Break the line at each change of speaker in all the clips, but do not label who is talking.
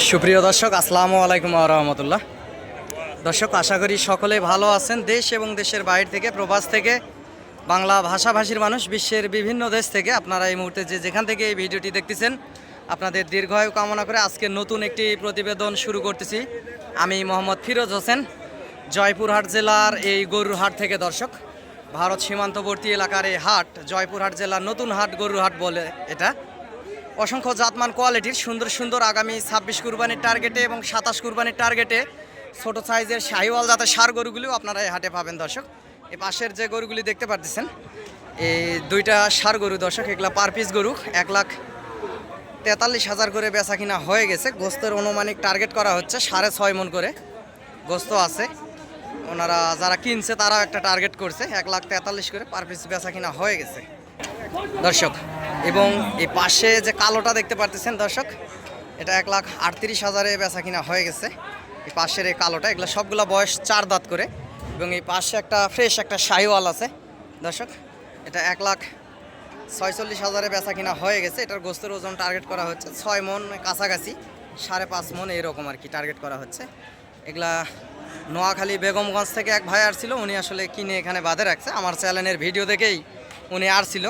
সুপ্রিয় দর্শক, আসসালামু আলাইকুম ওয়া রাহমাতুল্লাহ। দর্শক, আশা করি সকলে ভালো আছেন। দেশ এবং দেশের বাইরে থেকে, প্রবাস থেকে, বাংলা ভাষাভাষীর মানুষ, বিশ্বের বিভিন্ন দেশ থেকে আপনারা এই মুহূর্তে যেখান থেকে এই ভিডিওটি দেখতেছেন, আপনাদের দীর্ঘায়ু কামনা করে আজকে নতুন একটি প্রতিবেদন শুরু করতেছি। আমি মোহাম্মদ ফিরোজ হোসেন, জয়পুরহাট জেলার এই গরুর হাট থেকে। দর্শক, ভারত সীমান্তবর্তী এলাকার এই হাট জয়পুরহাট জেলার নতুন হাট, গরুর হাট বলে এটা। অসংখ্য জাতমান কোয়ালিটির সুন্দর সুন্দর আগামী 26 কুরবানির টার্গেটে এবং 27 কুরবানির টার্গেটে ছোট সাইজের শাহিওয়াল জাতের ষাঁড় গরুগুলিও আপনারা এই হাটে পাবেন। দর্শক, এই পাশের যে গরুগুলি দেখতে পাচ্ছেন, এই দুইটা ষাঁড় গরু। দর্শক, এগুলা পার পিস গরু 1,43,000 করে বেচা কিনা হয়ে গেছে। গোস্তের অনুমানিক টার্গেট করা হচ্ছে 6.5 মণ করে গোস্ত আছে। ওনারা যারা কিনছে তারাও একটা টার্গেট করছে 1,43,000 করে পার পিস বেচা কিনা হয়ে গেছে। দর্শক, এবং এই পাশে যে কালোটা দেখতে পারতেছেন দর্শক, এটা 1,38,000 বেচা কিনা হয়ে গেছে। এই পাশের এই কালোটা, এগুলো সবগুলো বয়স 4 দাঁত করে। এবং এই পাশে একটা ফ্রেশ একটা শাহিওয়াল আছে দর্শক, এটা 1,46,000 বেচা কিনা হয়ে গেছে। এটার গোস্তের ওজন টার্গেট করা হচ্ছে 6 মণ কাছাকাছি, 5.5 মণ এরকম আর কি টার্গেট করা হচ্ছে। এগুলা নোয়াখালী বেগমগঞ্জ থেকে এক ভাই আসছিল, উনি আসলে কিনে এখানে বাঁধে রাখছে। আমার চ্যানেলের ভিডিও দেখেই উনি আসছিল,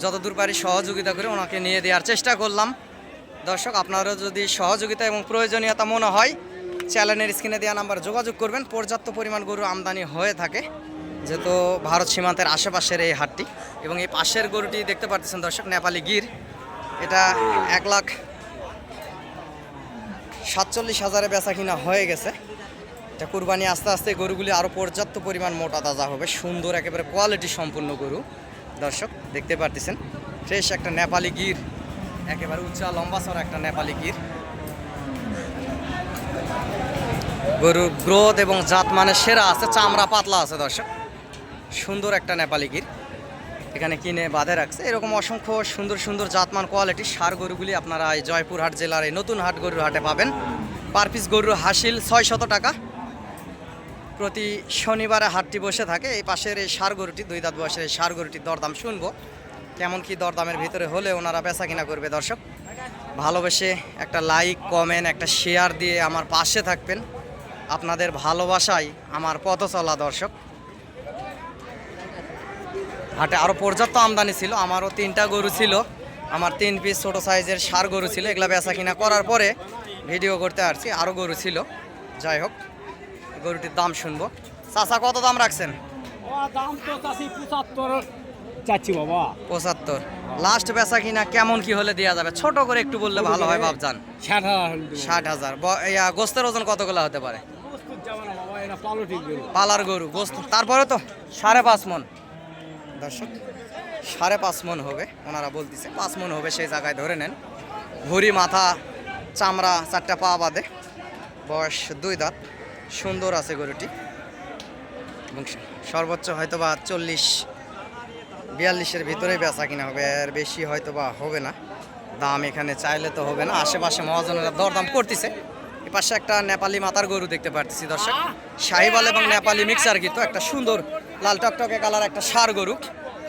যতদূর পারি সহযোগিতা করে ওনাকে নিয়ে দেওয়ার চেষ্টা করলাম। দর্শক, আপনারও যদি সহযোগিতা এবং প্রয়োজনীয়তা মনে হয়, চ্যানেলের স্ক্রিনে দেওয়া নাম্বার যোগাযোগ করবেন। পর্যাপ্ত পরিমাণ গরু আমদানি হয়ে থাকে, যেহেতু ভারত সীমান্তের আশেপাশের এই হাটটি। এবং এই পাশের গরুটি দেখতে পাচ্ছেন দর্শক, নেপালি গির। এটা 1,47,000 বেচা কিনা হয়ে গেছে। এটা কুরবানি আস্তে আস্তে গরুগুলি আরও পর্যাপ্ত পরিমাণ মোটা তাজা হবে, সুন্দর একেবারে কোয়ালিটি সম্পূর্ণ গরু। দর্শক, দেখতে পারতেছেন ফ্রেশ একটা নেপালি গির, একেবারে উঁচা লম্বা চড়া একটা নেপালি গির। গরুর গ্রোথ এবং জাত মানে সেরা আছে, চামড়া পাতলা আছে। দর্শক, সুন্দর একটা নেপালি গির এখানে কিনে বাঁধে রাখছে। এরকম অসংখ্য সুন্দর সুন্দর জাতমান কোয়ালিটির ষাঁড় গরুগুলি আপনারা এই জয়পুরহাট জেলার এই নতুন হাট গরুর হাটে পাবেন। পার পিস গরুর হাসিল 600 টাকা। প্রতি শনিবারে হাটটি বসে থাকে। এই পাশের এই ষাঁড় গরুটি, 2 দাঁত বয়সের এই ষাঁড় গরুটির দরদাম শুনবো, কেমন কি দরদামের ভিতরে হলে ওনারা বেচা কিনা করবে। দর্শক, ভালোবেসে একটা লাইক, কমেন্ট, একটা শেয়ার দিয়ে আমার পাশে থাকবেন। আপনাদের ভালোবাসাই আমার পথ চলা। দর্শক, হাটে আরও পর্যাপ্ত আমদানি ছিল। আমারও 3টা গরু ছিল, আমার 3 পিস ছোটো সাইজের ষাঁড় গরু ছিল। এগুলা বেচা কিনা করার পরে ভিডিও করতে আসছি। আরও গরু ছিল, যাই হোক গরুটির দাম শুনবো। চাচা, কত দাম রাখছেন?
দাম তো চাচ্ছি 75 চাচ্ছি বাবা।
75 লাস্ট বেচা কিনা কেমন কি হলে দেওয়া যাবে? ছোট করে একটু বললে ভালো হয় ভাবজান। 60,000। গোস্তের ওজন কতগুলো হতে পারে? পালার গরু গোস্ত, তারপরে তো 5.5 মণ। দর্শক, 5.5 মণ হবে ওনারা বলতেছে, 5 মণ হবে সেই জায়গায় ধরে নেন। ভুঁড়ি, মাথা, চামড়া 4টা পা বাদে, বয়স 2 দাঁত, সুন্দর আছে গরুটি। এবং সর্বোচ্চ হয়তো বা 40-42-এর ভিতরে বেচা কিনা হবে, আর বেশি হয়তো বা হবে না। দাম এখানে চাইলে তো হবে না, আশেপাশে মহাজনেরা দরদাম করতেছে। এ পাশে একটা নেপালি মাতার গরু দেখতে পাচ্ছি দর্শক, শাহিওয়াল এবং নেপালি মিক্সার, কিন্তু একটা সুন্দর লাল টকটকে কালার একটা ষাঁড় গরু,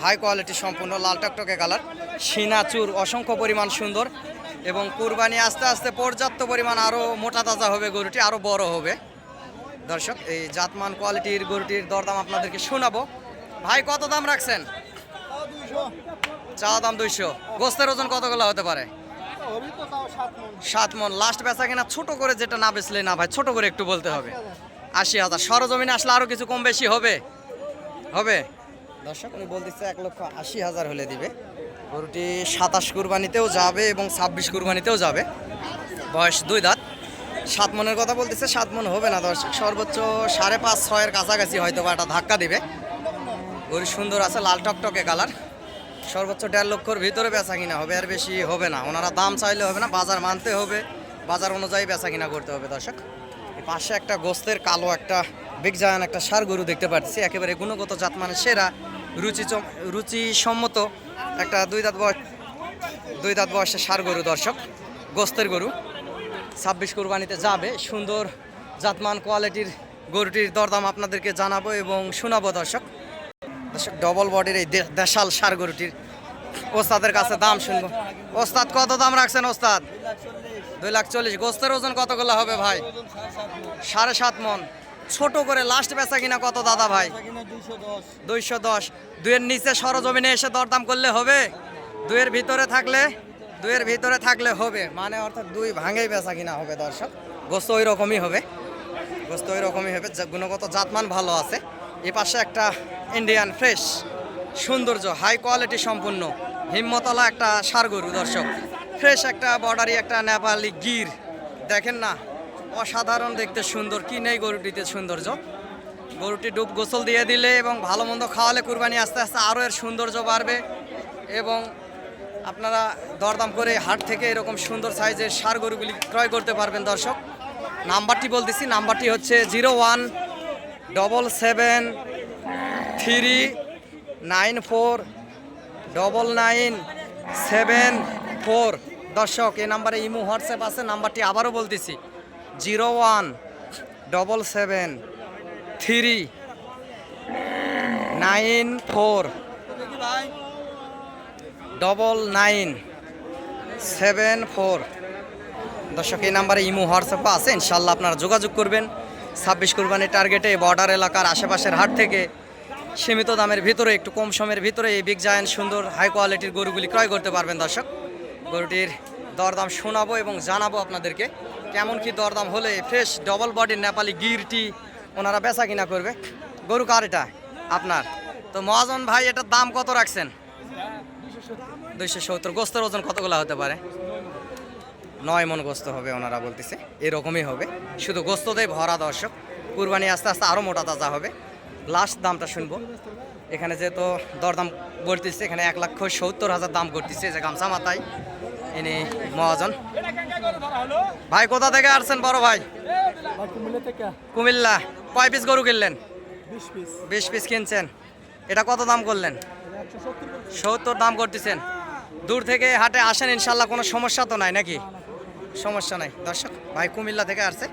হাই কোয়ালিটি সম্পূর্ণ লাল টকটকে কালার, সিনাচুর অসংখ্য পরিমাণ সুন্দর। এবং কুরবানি আস্তে আস্তে পর্যাপ্ত পরিমাণ আরও মোটা তাজা হবে, গরুটি আরও বড় হবে। দর্শক, এই জাতমান কোয়ালিটির গরুটির দরদাম আপনাদেরকে শোনাবো। ভাই, কত দাম রাখছেন? চা দাম 200। গোস্তের ওজন কতগুলো হতে পারে? 7 মণ। লাস্ট বেচা কিনা ছোট করে, যেটা না বেচলে না ভাই, ছোট করে একটু বলতে হবে। 80,000। সরজমিনে আসলে আরও কিছু কম বেশি হবে। দর্শক, উনি বলতেছে 1,80,000 হলে দিবে। গরুটি 27 কুরবানিতেও যাবে এবং 26 কুরবানিতেও যাবে। বয়স 2 দাঁত। 7 মণের কথা বলতেছে, 7 মণ হবে না দর্শক, সর্বোচ্চ 5.5-6-এর কাছাকাছি হয়তো বা একটা ধাক্কা দিবে। গরু সুন্দর আছে, লাল টকটকে কালার। সর্বোচ্চ 1.5 লক্ষর ভিতরে বেচা কিনা হবে, আর বেশি হবে না। ওনারা দাম চাইলে হবে না, বাজার মানতে হবে, বাজার অনুযায়ী বেচা কিনা করতে হবে। দর্শক, এই পাশে একটা গোস্তের কালো একটা বিগ জায়ান একটা ষাঁড় গরু দেখতে পাচ্ছি, একেবারে গুণগত জাত মানে সেরা, রুচিসম্মত একটা 2 দাঁত বয়সের ষাঁড় গরু। দর্শক, গোস্তের গরু 26 কুরবানিতে যাবে। সুন্দর জাতমান কোয়ালিটির গরুটির দরদাম আপনাদেরকে জানাবো এবং শোনাবো। দর্শক, ডবল বডির এই দেশাল ষাঁড় গরুটির ওস্তাদের কাছে দাম শুনবো। ওস্তাদ, কত দাম রাখছেন ওস্তাদ? 2,40,000। গোস্তের ওজন কতগুলো হবে ভাই? 7.5 মন। ছোট করে লাস্ট বেচা কিনা কত দাদা ভাই? 210। 2-এর নিচে সরজমিনে এসে দরদাম করলে হবে? 2-এর ভিতরে থাকলে হবে, মানে অর্থাৎ 2 ভাঙেই বেচা কিনা হবে দর্শক। গোস্ত ওই রকমই হবে, গুণগত জাতমান ভালো আছে। এ পাশে একটা ইন্ডিয়ান ফ্রেশ সৌন্দর্য হাই কোয়ালিটি সম্পূর্ণ হিম্মতলা একটা ষাঁড় গরু দর্শক। ফ্রেশ একটা বর্ডারি একটা নেপালি গির, দেখেন না অসাধারণ দেখতে সুন্দর, কি নেই গরুটিতে সৌন্দর্য। গরুটি ডুব গোসল দিয়ে দিলে এবং ভালো মন্দ খাওয়ালে কুরবানি আস্তে আস্তে আরও এর সৌন্দর্য বাড়বে এবং আপনারা দরদাম করে হাট থেকে এরকম সুন্দর সাইজের ষাঁড় গরুগুলি ক্রয় করতে পারবেন দর্শক। নাম্বারটি বলতেছি, নাম্বারটি হচ্ছে 0177394997 দর্শক। এই নাম্বারে ইমো হোয়াটসঅ্যাপ আছে। নাম্বারটি আবারও বলতেছি 0177394997 দর্শক। এই নাম্বারে ইমো হোয়াটসঅ্যাপ আছে, ইনশাল্লাহ আপনারা যোগাযোগ করবেন। 26 কুরবানির টার্গেটে বর্ডার এলাকার আশেপাশের হাট থেকে সীমিত দামের ভিতরে, একটু কম সময়ের ভিতরে এই বিগ জায়ান্ট সুন্দর হাই কোয়ালিটির গরুগুলি ক্রয় করতে পারবেন দর্শক। গরুটির দরদাম শোনাবো এবং জানাবো আপনাদেরকে কেমন কি দরদাম হলে ফ্রেশ ডবল বডির নেপালি গিরটি ওনারা বেচা কিনা করবে। গরু কার এটা? আপনার। তো মহাজন ভাই, এটার দাম কত রাখছেন? 270। গোস্তের ওজন কতগুলো হতে পারে? 9 মন গোস্ত হবে ওনারা বলতেছে, এরকমই হবে। শুধু গোস্ত দিয়ে ভরা দর্শক। কুরবানি আস্তে আস্তে আরও মোটা তাজা হবে। লাস্ট দামটা শুনবো। এখানে যেহেতু দরদাম বলতেছে, এখানে 1,70,000 দাম করতেছে, যে গামছা মাথায় ইনি মহাজন। ভাই কোথা থেকে আসছেন বড় ভাই? কুমিল্লা। কয় পিস গরু কিনলেন? 20 পিস কিনছেন। এটা কত দাম করলেন? 70 দাম করতেছেন। দূর থেকে হাটে আসেন, ইনশাল্লাহ কোনো সমস্যা তো নাই নাকি? সমস্যা নাই দর্শক। ভাই কুমিল্লা থেকে আসছে,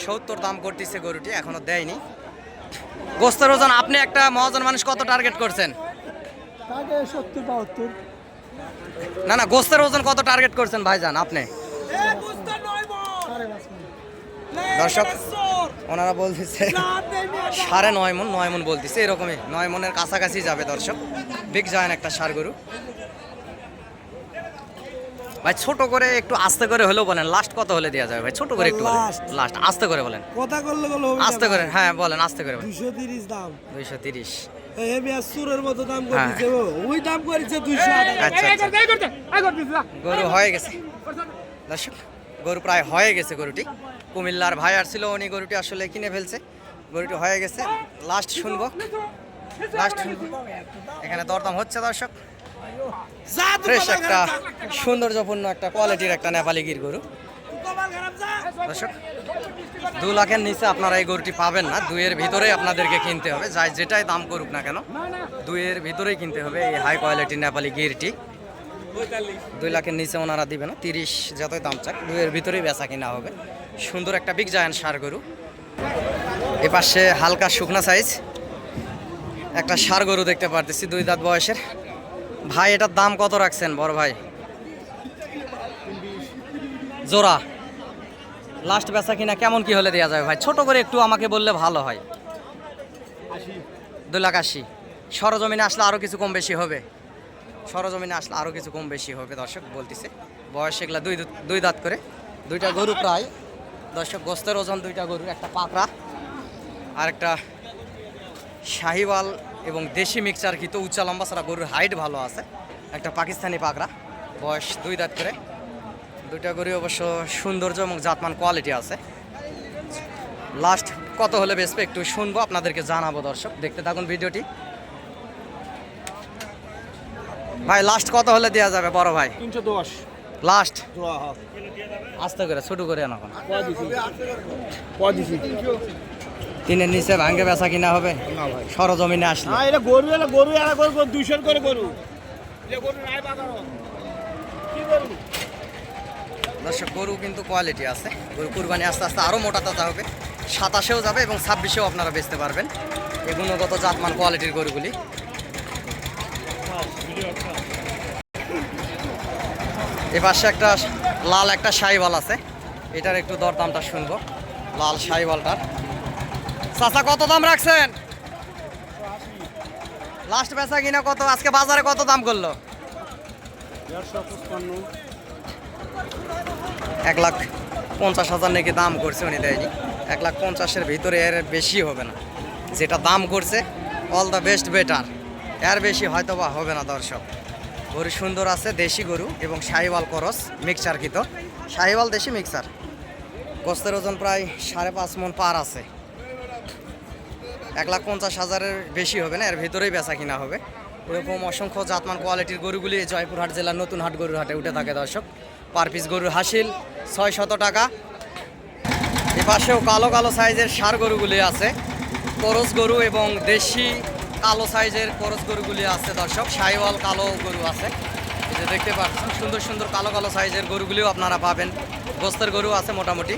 70 দাম করতেছে গরুটি, এখনো দেয়নি। গোস্তের ওজন আপনি একটা মহাজন মানুষ কত টার্গেট করছেন? না, গোস্তের ওজন কত টার্গেট করছেন ভাইজান আপনি? দর্শক ওনারা বলতেছে 9.5 মন, 9 মন বলতেছে, এরকমই 9 মনের কাছাকাছি যাবে দর্শক। বিগ জায়ান্ট একটা ষাঁড় গরু। ভাই ছোট করে একটু আস্তে করে হলেও বলেন, লাস্ট কত হলে দেওয়া যাবে ভাই? ছোট করে একটু বলেন, লাস্ট আস্তে করে বলেন।
কথা করলে বলো
আস্তে করে, হ্যাঁ বলেন আস্তে করে বলেন।
230 দাম।
230।
হেমি আসুরের মতো দাম করেছে ও, ওই দাম করেছে 200
আচ্ছা গরু হয়ে গেছে দর্শক, গরু প্রায় হয়ে গেছে। গরুটি কুমিল্লার ভাই আর ছিল, উনি গরুটি আসলে কিনে ফেলছে। গরুটি হয়ে গেছে, লাস্ট শুনবো। এখানে দরদাম হচ্ছে দর্শক। ফ্রেশ একটা সৌন্দর্যপূর্ণ একটা কোয়ালিটির একটা নেপালি গির গরু দর্শক। 2 লাখের নিচে আপনারা এই গরুটি পাবেন না। 2-এর ভিতরেই আপনাদেরকে কিনতে হবে, যাই যেটাই দাম করুক না কেন 2-এর ভিতরেই কিনতে হবে এই হাই কোয়ালিটির নেপালি গিরটি। 2 লাখের নিচে ওনারা দিবে না, 30 যতই দাম চাক 2-এর ভিতরেই বেচা কিনা হবে। সুন্দর একটা বিগ জায়ান্ট ষাঁড় গরু। এ পাশে হালকা শুকনা সাইজ একটা ষাঁড় গরু দেখতে পারতেছি, 2 দাঁত বয়সের। ভাই এটার দাম কত রাখছেন বড় ভাই? জোড়া লাস্ট বেচা কিনা কেমন কি হলে দেওয়া যাবে ভাই? ছোট করে একটু আমাকে বললে ভালো হয়। 2,80,000। সরজমিনে আসলে আরও কিছু কম বেশি হবে, সরজমিনে আসলে আরও কিছু কম বেশি হবে দর্শক বলতেছে। বয়স এগুলা 2 দাঁত করে, 2টা গরু প্রায় দর্শক। গোস্তের ওজন 2টা গরু, একটা পাকড়া আর একটা শাহিওয়াল এবং দেশি মিক্সচার, কিন্তু উচ্চা লম্বা ছাড়া গরুর হাইট ভালো আছে। একটা পাকিস্তানি পাকড়া, বয়স 2 দাঁত করে। 2টা গরু অবশ্য সৌন্দর্য এবং জাতমান কোয়ালিটি আছে। লাস্ট কত হলে বেচবে একটু শুনবো, আপনাদেরকে জানাবো দর্শক, দেখতে থাকুন ভিডিওটি। ভাই লাস্ট কত হলে দেওয়া যাবে বড় ভাই?
310
লাস্ট। আস্তে করে ছোট করে আনো। 3-এর নিচে ভাঙ্গে বেচা কিনা হবে সরজমিনে আসলে?
এটা গরু, এটা গরু, এটা গরু 200 করে গরু। এটা গরু নাই বাগানো কি গরু
দর্শক। গরু কিন্তু কোয়ালিটি আছে, গরু কুরবানি আস্তে আস্তে আরও মোটা তাজা হবে। 27-এও যাবে এবং 26-এও আপনারা বেচতে পারবেন এই গুণগত জাতমান কোয়ালিটির গরুগুলি। এ পাশে একটা লাল একটা শাহিওয়াল আছে, এটার একটু দরদামটা শুনবো। লাল শাহিওয়ালটার চাচা কত দাম রাখছেন? লাস্ট বেচা কিনা কত? আজকে বাজারে কত দাম করলো? 1,50,000 নাকি দাম করছে, উনি দেয়নি। 1,50,000-এর ভিতরে এর বেশি হবে না। যেটা দাম করছে অল দ্য বেস্ট বেটার, এর বেশি হয়তো বা হবে না দর্শক। গরু সুন্দর আছে, দেশি গরু এবং শাহিওয়াল করস মিক্সার কিতো, শাহিওয়াল দেশি মিক্সার। গোস্তের ওজন প্রায় 5.5 মণ পার আছে। 1,50,000-এর বেশি হবে না, এর ভিতরেই বেচা কিনা হবে। এরকম অসংখ্য জাতমান কোয়ালিটির গরুগুলি জয়পুরহাট জেলার নতুন হাট গরুর হাটে উঠে থাকে দর্শক। পার পিস গরুর হাসিল 600 টাকা। এপাশেও কালো কালো সাইজের ষাঁড় গরুগুলি আছে, করস গরু এবং দেশি কালো সাইজের করস গরুগুলি আছে দর্শক। শাহিওয়াল কালো গরু আছে, এই যে দেখতে পাচ্ছেন সুন্দর সুন্দর কালো কালো সাইজের গরুগুলিও আপনারা পাবেন। গোস্তের গরু আছে মোটামুটি,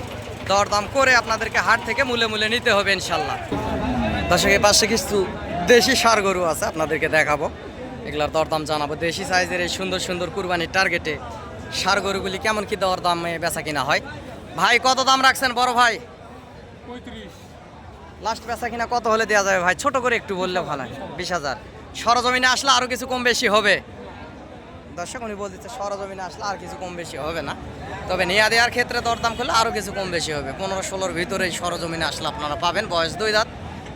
দরদাম করে আপনাদেরকে হাট থেকে মূলে মূলে নিতে হবে ইনশাল্লাহ। দর্শক এই পাশে কিছু দেশি ষাঁড় গরু আছে, আপনাদেরকে দেখাবো, এগুলার দরদাম জানাবো। দেশি সাইজের এই সুন্দর সুন্দর কুরবানির টার্গেটে ষাঁড় গরুগুলি কেমন কি দরদামে বেচা কিনা হয়। ভাই কত দাম রাখছেন বড় ভাই?
35।
লাস্ট বেচা কিনা কত হলে দেওয়া যাবে ভাই? ছোট করে একটু বললে ভালো হয়। 20,000। সরজমিনে আসলে আরও কিছু কম বেশি হবে দর্শক, উনি বলতেছে সরজমিনে আসলে আর কিছু কম বেশি হবে না, তবে নেয়া দেওয়ার ক্ষেত্রে দরদাম করলে আরও কিছু কম বেশি হবে। 15-16-র ভিতরেই সরজমিনে আসলে আপনারা পাবেন। বয়স 2 দাঁত,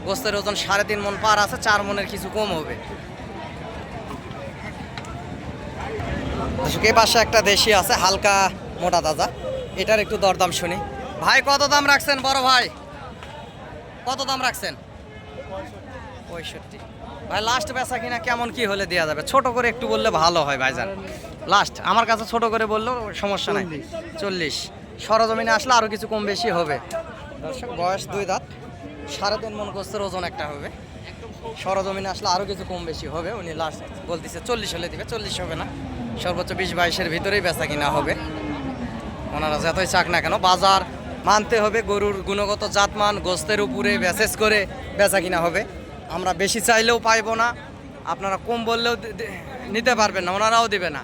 গোস্তের ওজন 3.5 মণ পার আছে, 4 মণের কিছু কম হবে দর্শক। এই পাশে একটা দেশি আছে হালকা মোটা তাজা, এটার একটু দরদাম শুনি। ভাই কত দাম রাখছেন বড় ভাই? কত দাম রাখছেন? 65। ভাই লাস্ট বেচা কিনা কেমন কি হলে দেওয়া যাবে? ছোট করে একটু বললে ভালো হয় ভাইজান। লাস্ট আমার কাছে ছোট করে বললেও সমস্যা নাই। 40। সরজমিনে আসলে আরও কিছু কম বেশি হবে দর্শক। বয়স 2 দাঁত, 3.5 মণ গোস্তের ওজন একটা হবে। সরজমিনে আসলে আরও কিছু কম বেশি হবে। উনি লাস্ট বলতেছে 40 হলে দিবে, 40 হবে না, সর্বোচ্চ 20-22-এর ভিতরেই বেচা কিনা হবে। ওনারা যতই চাক না কেন বাজার মানতে হবে, গরুর গুণগত জাতমান গোস্তের উপরে বেসেস করে বেচা কিনা হবে। আমরা বেশি চাইলেও পাইবো না, আপনারা কম বললেও নিতে পারবেন না, ওনারাও দেবে না।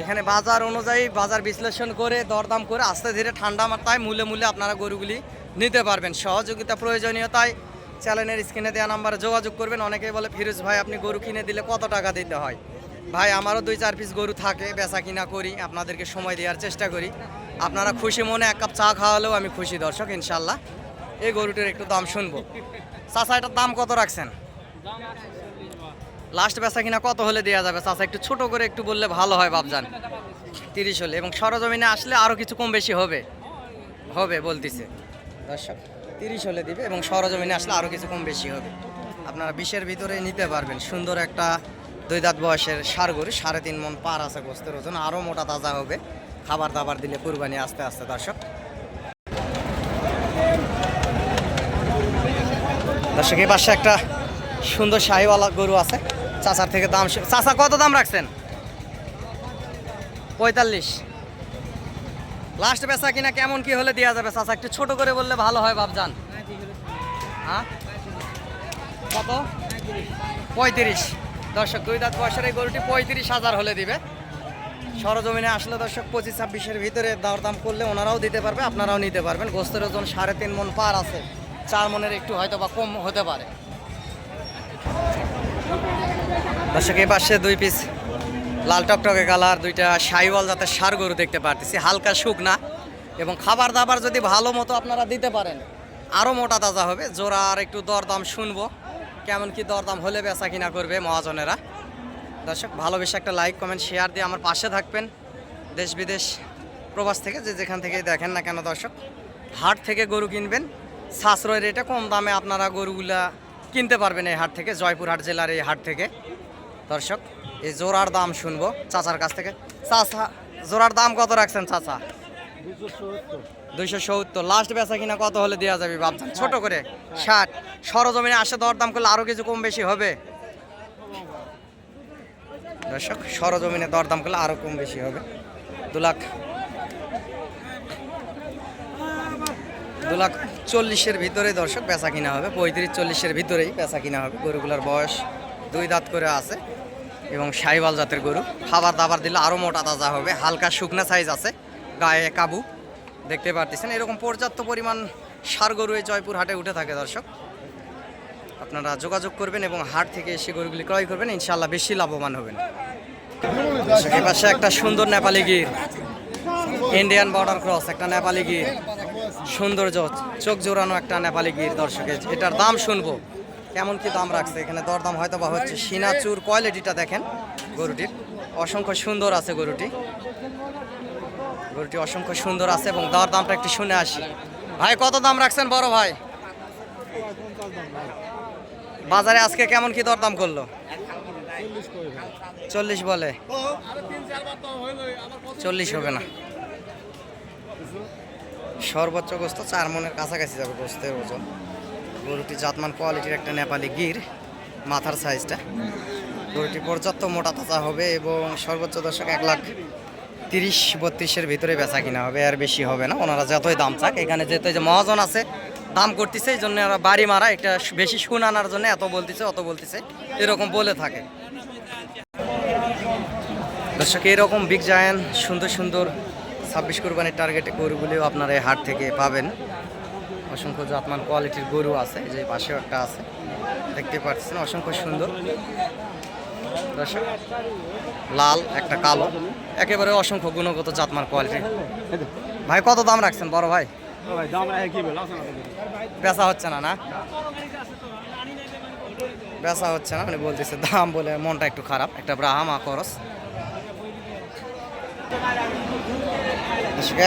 এখানে বাজার অনুযায়ী বাজার বিশ্লেষণ করে দরদাম করে আস্তে ধীরে ঠান্ডা মাথায় মূলে মূলে আপনারা গরুগুলি নিতে পারবেন। সহযোগিতা প্রয়োজনীয়তায় চ্যানেলের স্ক্রিনে দেওয়া নাম্বারে যোগাযোগ করবেন। অনেকেই বলে ফিরোজ ভাই আপনি গরু কিনে দিলে কত টাকা দিতে হয়? ভাই আমারও 2-4 পিস গরু থাকে, বেচা কিনা করি, আপনাদেরকে সময় দেওয়ার চেষ্টা করি। আপনারা খুশি মনে 1 কাপ চা খাওয়ালেও আমি খুশি দর্শক ইনশাল্লাহ। এই গরুটির একটু দাম শুনবো। চাচা এটার দাম কত রাখছেন? লাস্ট বেচা কিনা কত হলে দেওয়া যাবে চাচা? একটু ছোট করে একটু বললে ভালো হয় বাপজান। 30 হলে, এবং সরজমিনে আসলে আরও কিছু কম বেশি হবে হবে বলতেছে দর্শক। 30 হলে দিবে এবং সরজমিনে আসলে আরও কিছু কম বেশি হবে। আপনারা 20-এর ভিতরে নিতে পারবেন। সুন্দর একটা 2 দাঁত বয়সের ষাঁড় গরু, 3.5 মণ পার আছে গোস্তের ওজন, আরও মোটা তাজা হবে খাবার দাবার দিলে কুরবানি আস্তে আস্তে দর্শক। দর্শক এই পাশে একটা সুন্দর শাহিওয়ালা গরু আছে, চাচার থেকে দাম। চাচা কত দাম রাখছেন? 45। লাস্ট বেচা কিনা কেমন কি হলে দেওয়া যাবে চাচা? একটু ছোট করে বললে ভালো হয় বাপজান। হ্যাঁ কত? 35। দর্শক 2 দাঁত বয়সের এই গরুটি 35,000 হলে দিবে। সরজমিনে আসলে দর্শক 25-26-এর ভিতরে দরদাম করলে ওনারাও দিতে পারবে, আপনারাও নিতে পারবেন। গোস্তের ওজন 3.5 মণ পার আছে, 4 মণের একটু হয়তো বা কম হতে পারে দর্শক। এই পাশে 2 পিস লাল টকটকে কালার 2টা শাহিওয়াল জাতের ষাঁড় গরু দেখতে পারতেছি, হালকা শুকনা, এবং খাবার দাবার যদি ভালো মতো আপনারা দিতে পারেন আরও মোটা তাজা হবে। জোড়ার একটু দরদাম শুনবো, কেমন কি দরদাম হলে বেচা কিনা করবে মহাজনেরা। দর্শক ভালোবেসে একটা লাইক কমেন্ট শেয়ার দিয়ে আমার পাশে থাকবেন। দেশ বিদেশ প্রবাস থেকে যে যেখান থেকে দেখেন না কেন দর্শক, হাট থেকে গরু কিনবেন সাশ্রয় রেটে, কম দামে আপনারা গরুগুলা কিনতে পারবেন এই হাট থেকে, জয়পুরহাট জেলার এই হাট থেকে দর্শক। এই জোড়ার দাম শুনবো চাচার কাছ থেকে। চাচা জোড়ার দাম কত রাখছেন চাচা? 270। লাস্ট বেচা কিনা কত হলে দেওয়া যাবে ভাবছেন? ছোট করে 60। সরজমিনে আসে দরদাম করলে আরও কিছু কম বেশি হবে দর্শক। সরজমিনে দরদাম করলে আরও কম বেশি হবে। 2,40,000-এর ভিতরে দর্শক বেচা কিনা হবে। 35-40-এর ভিতরেই বেচা কিনা হবে। গরুগুলার বয়স 2 দাঁত করে আছে এবং শাহিওয়াল জাতের গরু। খাবার দাবার দিলে আরও মোটা তাজা হবে, হালকা শুকনা সাইজ আছে, গায়ে কাবু দেখতে পারতেছেন। এরকম পর্যাপ্ত পরিমাণ ষাঁড় গরু এই জয়পুর হাটে উঠে থাকে দর্শক। আপনারা যোগাযোগ করবেন এবং হাট থেকে এসে গরুগুলি ক্রয় করবেন, ইনশাল্লাহ বেশি লাভবান হবেন। দর্শক, এই পাশে একটা সুন্দর Nepali Gir, Indian border cross, একটা নেপালি গির, সৌন্দর্য চোখ জোড়ানো একটা নেপালি গির। দর্শকের এটার দাম শুনবো, কেমন কি দাম রাখছে। এখানে দরদাম হয়তো বা হচ্ছে। সিনাচুর কোয়ালিটিটা দেখেন গরুটির, অসংখ্য সুন্দর আছে গরুটি। গরুটি অসংখ্য সুন্দর আছে এবং দরদামটা একটু শুনে আসি। ভাই কত দাম রাখছেন বড় ভাই? বাজারে আজকে কেমন কি দরদাম করলো? 40 বলে, 40 হবে না। সর্বোচ্চ গোস্ত 4 মনের কাছাকাছি যাবে গোস্তের ওজন। গরুটি জাতমান কোয়ালিটির একটা নেপালি গির, মাথার সাইজটা। গরুটি পর্যাপ্ত মোটা তাজা হবে এবং সর্বোচ্চ দর্শক 1,30,32,000-এর ভিতরে বেচা কিনা হবে, আর বেশি হবে না। ওনারা যতই দাম চাক, এখানে যেহেতু যে মহাজন আছে দাম করতেছে, এই জন্য ওরা বাড়ি মারা একটা বেশি শুন আনার জন্য এত বলতেছে অত বলতেছে, এরকম বলে থাকে দর্শক। এরকম বিগ জায়ান্ট সুন্দর সুন্দর 26 কোরবানির টার্গেটে গরুগুলিও আপনারা এই হাট থেকে পাবেন। অসংখ্য জাতমান কোয়ালিটির গরু আছে, এই যে পাশেও একটা আছে দেখতে পাচ্ছেন, অসংখ্য সুন্দর দর্শক। লাল একটা কালো, একেবারে অসংখ্য গুণগত জাতমান কোয়ালিটি। ভাই কত দাম রাখছেন বড় ভাই? বেচা হচ্ছে না, না বেচা হচ্ছে না, মানে বলতেছে দাম বলে মনটা একটু খারাপ। একটা ব্রাহ্মা করস,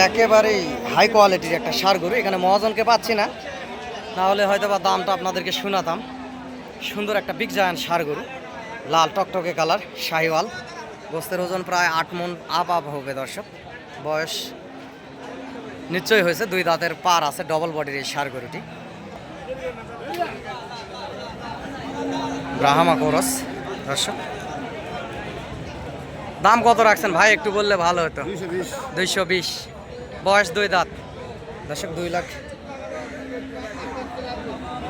একেবারেই হাই কোয়ালিটির একটা ষাঁড় গরু। এখানে মহাজনকে পাচ্ছি না, না হলে হয়তো বা দামটা আপনাদেরকে শোনাতাম। সুন্দর একটা বিগ জায়ান্ট ষাঁড় গরু, লাল টকটকে কালার, শাহিওয়াল। গোস্তের ওজন প্রায় 8 মণ আপ হবে দর্শক। বয়স নিশ্চয়ই হয়েছে, 2 দাঁতের পার আছে, ডবল বডির এই ষাঁড় গরুটি। ব্রাহ্মা কোরস দর্শক। দাম কত রাখছেন ভাই একটু বললে ভালো হতো। 220, বয়স 2 দাঁত দর্শক, 2 লাখ।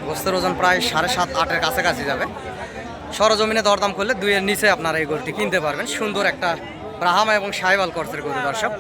গোস্তের ওজন প্রায় 7.5-8-এর কাছাকাছি যাবে। সরজমিনে দরদাম করলে 2-এর নিচে আপনারা এই গরুটি কিনতে পারবেন। সুন্দর একটা ব্রাহ্মা এবং শাহিওয়াল কোরসের গরু দর্শক।